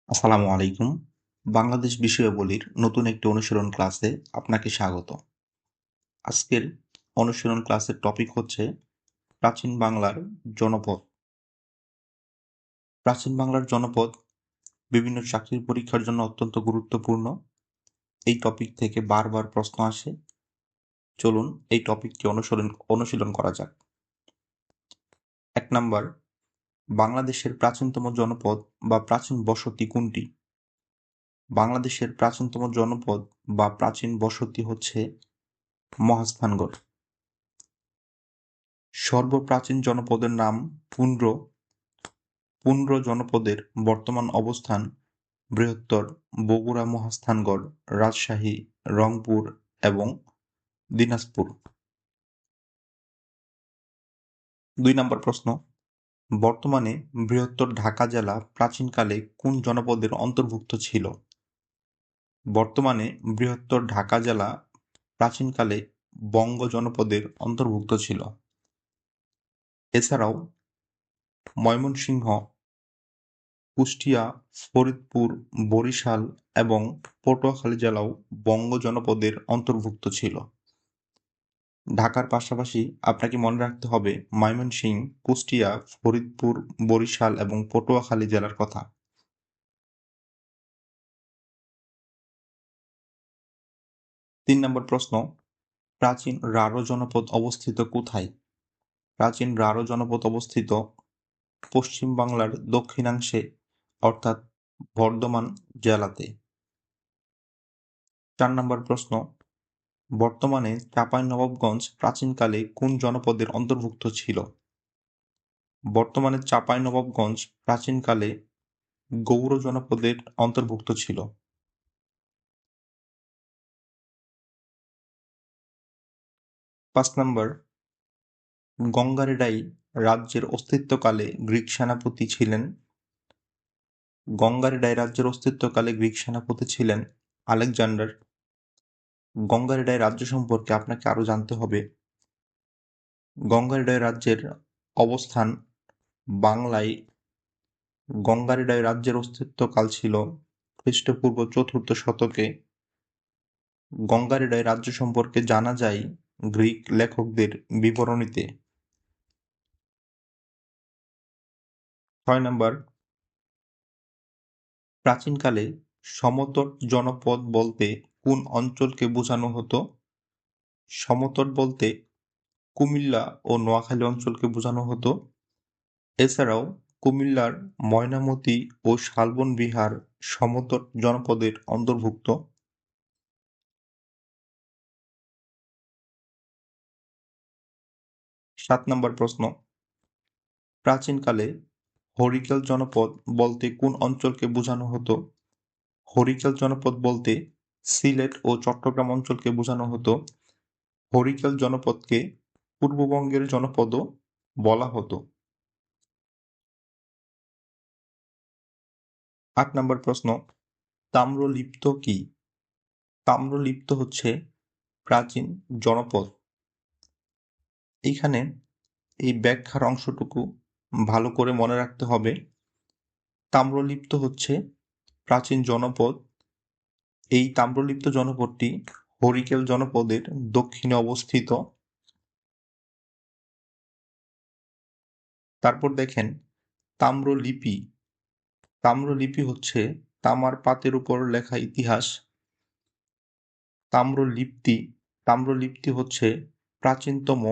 আসসালামু আলাইকুম। বাংলাদেশ বিষয়াবলীর নতুন একটি অনুশীলন ক্লাসে আপনাকে স্বাগত। আজকের অনুশীলন ক্লাসের টপিক হচ্ছে প্রাচীন বাংলার জনপদ। প্রাচীন বাংলার জনপদ বিভিন্ন চাকরির পরীক্ষার জন্য অত্যন্ত গুরুত্বপূর্ণ। এই টপিক থেকে বারবার প্রশ্ন আসে। চলুন এই টপিকটি অনুশীলন করা যাক। ১ নাম্বার, বাংলাদেশের প্রাচীনতম জনপদ বা প্রাচীন বসতি কোনটি? বাংলাদেশের প্রাচীনতম জনপদ বা প্রাচীন বসতি হচ্ছে মহাস্থানগড়। সর্বপ্রাচীন জনপদের নাম পুন্ড্র। পুন্ড্র জনপদের বর্তমান অবস্থান বৃহত্তর বগুড়া, মহাস্থানগড়, রাজশাহী, রংপুর এবং দিনাজপুর। ২ নম্বর প্রশ্ন, বর্তমানে বৃহত্তর ঢাকা জেলা প্রাচীনকালে কোন জনপদের অন্তর্ভুক্ত ছিল? বর্তমানে বৃহত্তর ঢাকা জেলা প্রাচীনকালে বঙ্গ জনপদের অন্তর্ভুক্ত ছিল। এছাড়াও ময়মনসিংহ, কুষ্টিয়া, ফরিদপুর, বরিশাল এবং পটুয়াখালী জেলাও বঙ্গ জনপদের অন্তর্ভুক্ত ছিল। ঢাকার পাশাপাশি আপনাকে মনে রাখতে হবে ময়মনসিংহ, কুষ্টিয়া, ফরিদপুর, বরিশাল এবং পটুয়াখালী জেলার কথা। ৩ নম্বর প্রশ্ন, প্রাচীন রাঢ় জনপদ অবস্থিত কোথায়? প্রাচীন রাঢ় জনপদ অবস্থিত পশ্চিম বাংলার দক্ষিণাংশে অর্থাৎ বর্ধমান জেলাতে। ৪ নম্বর প্রশ্ন, বর্তমানে চাঁপাইনবাবগঞ্জ প্রাচীনকালে কোন জনপদের অন্তর্ভুক্ত ছিল? বর্তমানে চাঁপাইনবাবগঞ্জ প্রাচীনকালে গৌড় জনপদের অন্তর্ভুক্ত ছিল। ৫ নম্বর, গঙ্গারেডাই রাজ্যের অস্তিত্বকালে গ্রিক সেনাপতি ছিলেন? গঙ্গারেডাই রাজ্যের অস্তিত্বকালে গ্রিক সেনাপতি ছিলেন আলেকজান্ডার। গঙ্গারেডাই রাজ্য সম্পর্কে আপনাকে আরও জানতে হবে। গঙ্গারেডাই রাজ্যের অবস্থান বাংলায়। গঙ্গারেডাই রাজ্যের অস্তিত্বকাল ছিল খ্রিস্টপূর্ব ৪র্থ শতকে। গঙ্গারেডাই রাজ্য সম্পর্কে জানা যায় গ্রিক লেখকদের বিবরণীতে। ৬ নম্বর, প্রাচীনকালে সমতট জনপদ বলতে কোন অঞ্চলকে বোঝানো হতো? সমতট বলতে কুমিল্লা ও নোয়াখালী অঞ্চলকে বোঝানো হতো। এছাড়াও কুমিল্লার ময়নামতি ও শালবন বিহার সমতট জনপদের অন্তর্ভুক্ত। ৭ নম্বর প্রশ্ন, প্রাচীনকালে হরিকেল জনপদ বলতে কোন অঞ্চলকে বোঝানো হতো? হরিকেল জনপদ বলতে সিলেট ও চট্টগ্রাম অঞ্চলকে বোঝানো হতো। হরিকেল জনপদকে পূর্ববঙ্গের জনপদও বলা হতো। ৮ নম্বর প্রশ্ন, তাম্রলিপ্ত কি? তাম্রলিপ্ত হচ্ছে প্রাচীন জনপদ। এইখানে এই ব্যাখ্যার অংশটুকু ভালো করে মনে রাখতে হবে। তাম্রলিপ্ত হচ্ছে প্রাচীন জনপদ। এই তাম্রলিপ্ত জনপদটি হরিকেল জনপদের দক্ষিণে অবস্থিত। তারপর দেখেন তাম্রলিপি। তাম্রলিপি হচ্ছে তামার পাতের উপর লেখা ইতিহাস। তাম্রলিপ্তি তাম্রলিপ্তি হচ্ছে প্রাচীনতম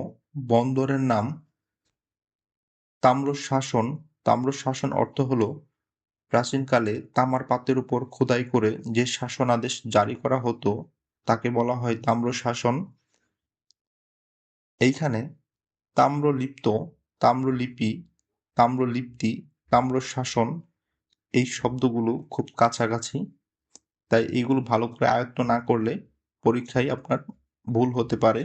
বন্দরের নাম। তাম্রশাসন তাম্রশাসন অর্থ হলো প্রাচীনকালে তামার পাতের উপর খোদাই করে যে শাসনাদেশ জারি করা হতো তাকে বলা হয় তাম্রশাসন। এইখানে তাম্রলিপ্ত, তাম্রলিপি, তাম্রলিপ্তি, তাম্রশাসন এই শব্দগুলো খুব কাছাকাছি, তাই এইগুলো ভালো করে আয়ত্ত না করলে পরীক্ষায় আপনার ভুল হতে পারে।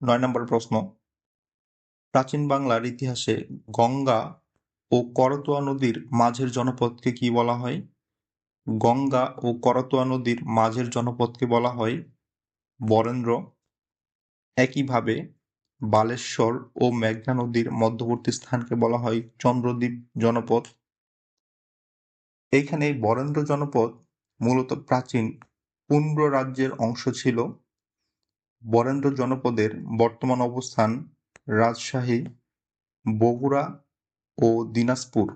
৯ নম্বর প্রশ্ন, প্রাচীন বাংলার ইতিহাসে গঙ্গা ও করতোয়া নদীর মাঝের জনপদকে কি বলা হয়? গঙ্গা ও করতোয়া নদীর মাঝের জনপদকে বলা হয় বরেন্দ্র। একইভাবে বালেশ্বর ও মেঘনা নদীর মধ্যবর্তী স্থানকে বলা হয় চন্দ্রদ্বীপ জনপদ। এইখানে বরেন্দ্র জনপদ মূলত প্রাচীন পুন্ড্র রাজ্যের অংশ ছিল। বরেন্দ্র জনপদের বর্তমান অবস্থান রাজশাহী, বগুড়া ও দিনাজপুর।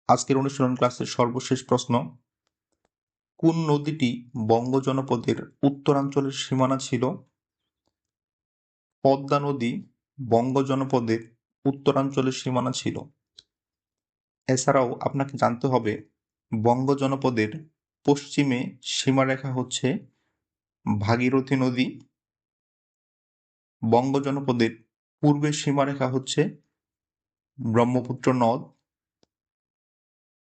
আজকের অনুশীলন ক্লাসের সর্বশেষ প্রশ্ন, কোন নদীটি বঙ্গ জনপদের উত্তরাঞ্চলের সীমানা ছিল? পদ্মা নদী বঙ্গ জনপদের উত্তরাঞ্চলের সীমানা ছিল। এছাড়াও আপনাকে জানতে হবে বঙ্গ জনপদের পশ্চিমে সীমারেখা হচ্ছে ভাগীরথী নদী, বঙ্গ জনপদের পূর্বের সীমারেখা হচ্ছে ব্রহ্মপুত্র নদ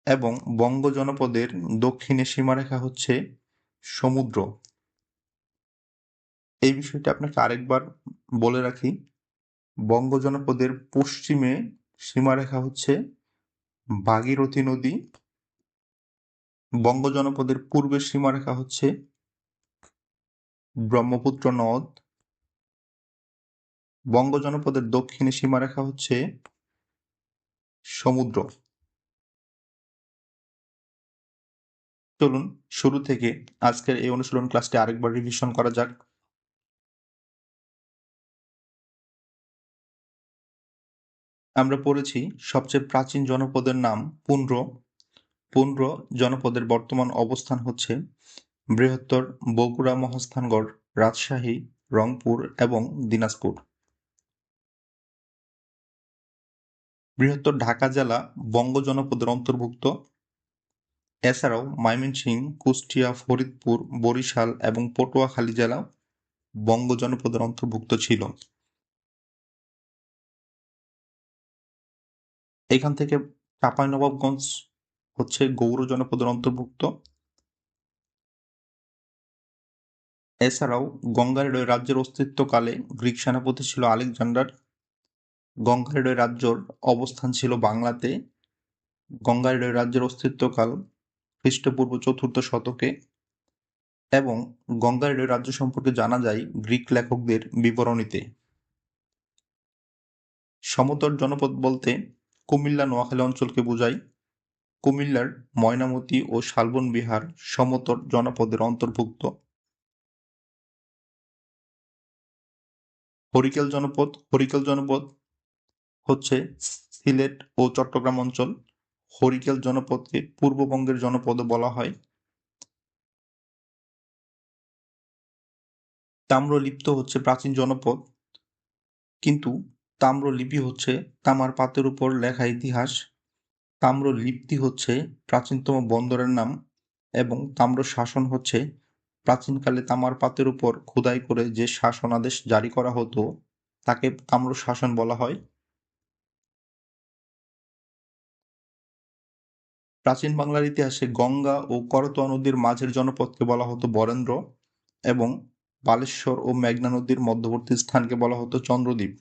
এবং বঙ্গ জনপদের দক্ষিণে সীমারেখা হচ্ছে সমুদ্র। এই বিষয়টি আপনাকে আরেকবার বলে রাখি, বঙ্গ জনপদের পশ্চিমে সীমারেখা হচ্ছে ভাগীরথী নদী, বঙ্গ জনপদের পূর্বের সীমারেখা হচ্ছে ব্রহ্মপুত্র নদ, বঙ্গ জনপদের দক্ষিণে সীমারেখা হচ্ছে সমুদ্র। চলুন শুরু থেকে আজকের এই অনুশীলন ক্লাসটি আরেকবার রিভিশন করা যাক। আমরা পড়েছি সবচেয়ে প্রাচীন জনপদের নাম পুন্ড্র। পুন্ড্র জনপদের বর্তমান অবস্থান হচ্ছে বৃহত্তর বগুড়া, মহাস্থানগড়, রাজশাহী, রংপুর এবং দিনাজপুর। বৃহত্তর ঢাকা জেলা বঙ্গ জনপদের অন্তর্ভুক্ত। এছাড়াও ময়মনসিংহ, কুষ্টিয়া, ফরিদপুর, বরিশাল এবং পটুয়াখালী জেলা বঙ্গ জনপদের অন্তর্ভুক্ত ছিল। এখান থেকে চাঁপাইনবাবগঞ্জ হচ্ছে গৌড় জনপদের অন্তর্ভুক্ত। এছাড়াও গঙ্গারেডয় রাজ্যের অস্তিত্বকালে গ্রিক সেনাপতি ছিল আলেকজান্ডার। গঙ্গারেডয় রাজ্যর অবস্থান ছিল বাংলাতে। গঙ্গারেডয় রাজ্যের অস্তিত্বকাল খ্রিস্টপূর্ব 4র্থ শতকে এবং গঙ্গারেডয় রাজ্য সম্পর্কে জানা যায় গ্রিক লেখকদের বিবরণীতে। সমতট জনপদ বলতে কুমিল্লা, নোয়াখালী অঞ্চলকে বোঝায়। কুমিল্লার ময়নামতি ও শালবন বিহার সমতট জনপদের অন্তর্ভুক্ত। হরিকেল জনপদ হচ্ছে সিলেট ও চট্টগ্রাম অঞ্চল। হরিকেল জনপদকে পূর্ববঙ্গের জনপদও বলা হয়। তাম্রলিপ্ত হচ্ছে প্রাচীন জনপদ, কিন্তু তাম্রলিপি হচ্ছে তামার পাতের উপর লেখা ইতিহাস। তাম্রলিপ্তি হচ্ছে প্রাচীনতম বন্দরের নাম এবং তাম্র শাসন হচ্ছে প্রাচীনকালে তামার পাতের উপর খোদাই করে যে শাসনাদেশ জারি করা হতো তাকে তাম্র শাসন বলা হয়। প্রাচীন বাংলার ইতিহাসে গঙ্গা ও করতোয়া নদীর মাঝের জনপদকে বলা হতো বরেন্দ্র এবং বালেশ্বর ও মেঘনা নদীর মধ্যবর্তী স্থানকে বলা হতো চন্দ্রদ্বীপ।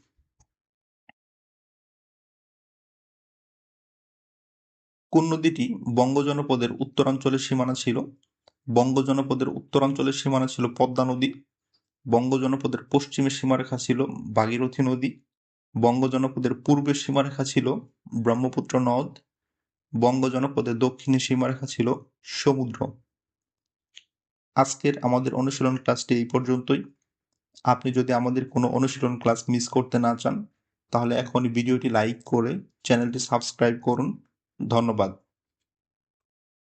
কোন নদীটি বঙ্গ জনপদের উত্তরাঞ্চলের সীমানা ছিল? বঙ্গ জনপদের উত্তরাঞ্চলের সীমানা ছিল পদ্মা নদী। বঙ্গ জনপদের পশ্চিমের সীমারেখা ছিল ভাগীরথী নদী। বঙ্গ জনপদের পূর্বের সীমারেখা ছিল ব্রহ্মপুত্র নদ। বঙ্গ জনপদের দক্ষিণে সীমারেখা ছিল সমুদ্র। আজকের আমাদের অনুশীলন ক্লাসটি এই পর্যন্তই। আপনি যদি আমাদের কোনো অনুশীলন ক্লাস মিস করতে না চান তাহলে এখনই ভিডিওটি লাইক করে চ্যানেলটি সাবস্ক্রাইব করুন। ধন্যবাদ।